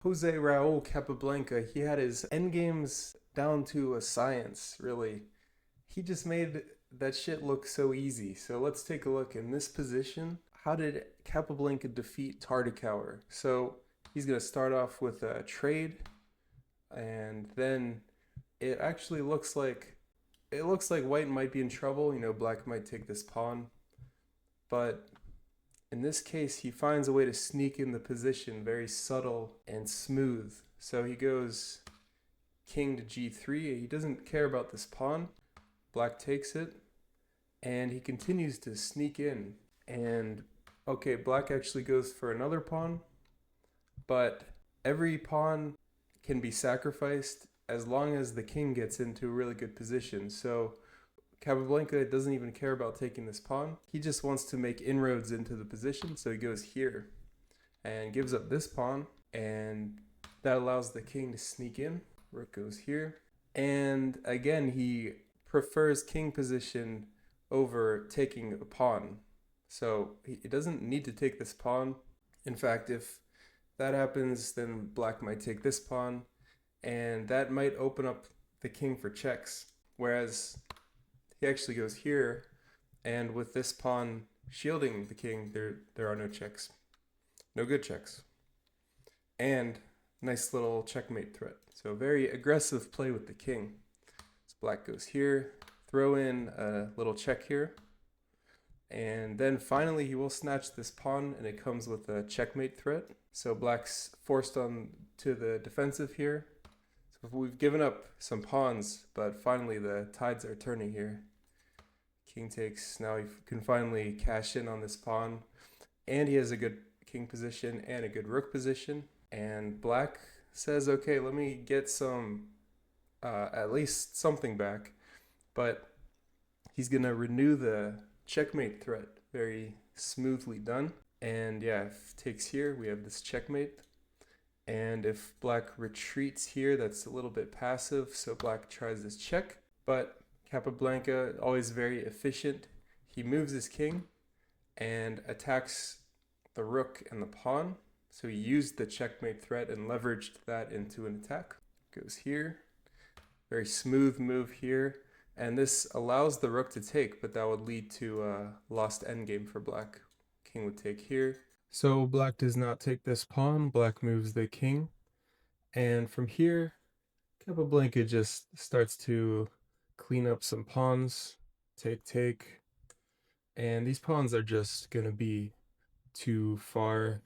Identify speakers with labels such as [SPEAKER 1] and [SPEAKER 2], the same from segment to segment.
[SPEAKER 1] José Raúl Capablanca, he had his endgames down to a science, really. He just made that shit look so easy. So let's take a look in this position. How did Capablanca defeat Tartakower? So he's going to start off with a trade, and then it actually looks like white might be in trouble. Black might take this pawn, but in this case, he finds a way to sneak in the position, very subtle and smooth. So he goes king to g3. He doesn't care about this pawn. Black takes it, and he continues to sneak in. And okay, black actually goes for another pawn, but every pawn can be sacrificed as long as the king gets into a really good position. So Capablanca doesn't even care about taking this pawn. He just wants to make inroads into the position, so he goes here and gives up this pawn, and that allows the king to sneak in. Rook goes here, and again he prefers king position over taking a pawn. So he doesn't need to take this pawn. In fact, if that happens, then black might take this pawn, and that might open up the king for checks. Whereas he actually goes here, and with this pawn shielding the king, there are no checks. No good checks. And nice little checkmate threat. So very aggressive play with the king. So black goes here, throw in a little check here, and then finally he will snatch this pawn, and it comes with a checkmate threat. So black's forced on to the defensive here. So we've given up some pawns, but finally the tides are turning here. King takes. Now he can finally cash in on this pawn, and he has a good king position and a good rook position. And black says, okay, let me get some, at least something back. But he's going to renew the checkmate threat. Very smoothly done. And yeah, if takes here, we have this checkmate. And if black retreats here, that's a little bit passive, so black tries this check. But Capablanca, always very efficient. He moves his king and attacks the rook and the pawn. So he used the checkmate threat and leveraged that into an attack. Goes here. Very smooth move here. And this allows the rook to take, but that would lead to a lost endgame for black. King would take here. So black does not take this pawn. Black moves the king. And from here, Capablanca just starts to clean up some pawns. Take. And these pawns are just going to be too far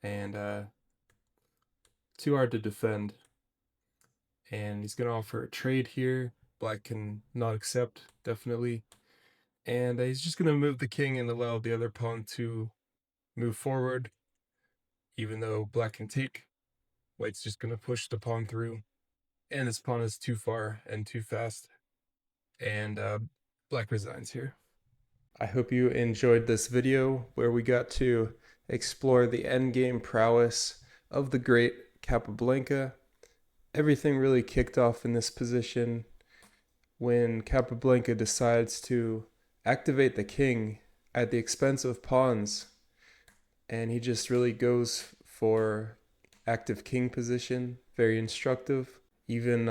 [SPEAKER 1] and too hard to defend. And he's going to offer a trade here. Black can not accept, definitely. And he's just going to move the king and allow the other pawn to move forward. Even though black can take, white's just going to push the pawn through. And this pawn is too far and too fast. And black resigns here. I hope you enjoyed this video where we got to explore the endgame prowess of the great Capablanca. Everything really kicked off in this position when Capablanca decides to activate the king at the expense of pawns, and he just really goes for active king position. Very instructive. Even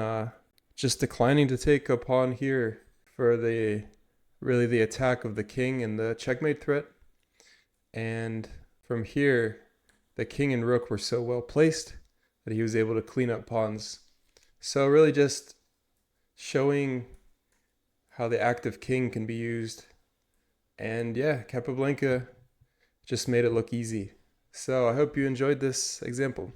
[SPEAKER 1] just declining to take a pawn here for the attack of the king and the checkmate threat. And from here, the king and rook were so well placed that he was able to clean up pawns. So really just showing how the active king can be used. And yeah, Capablanca just made it look easy. So I hope you enjoyed this example.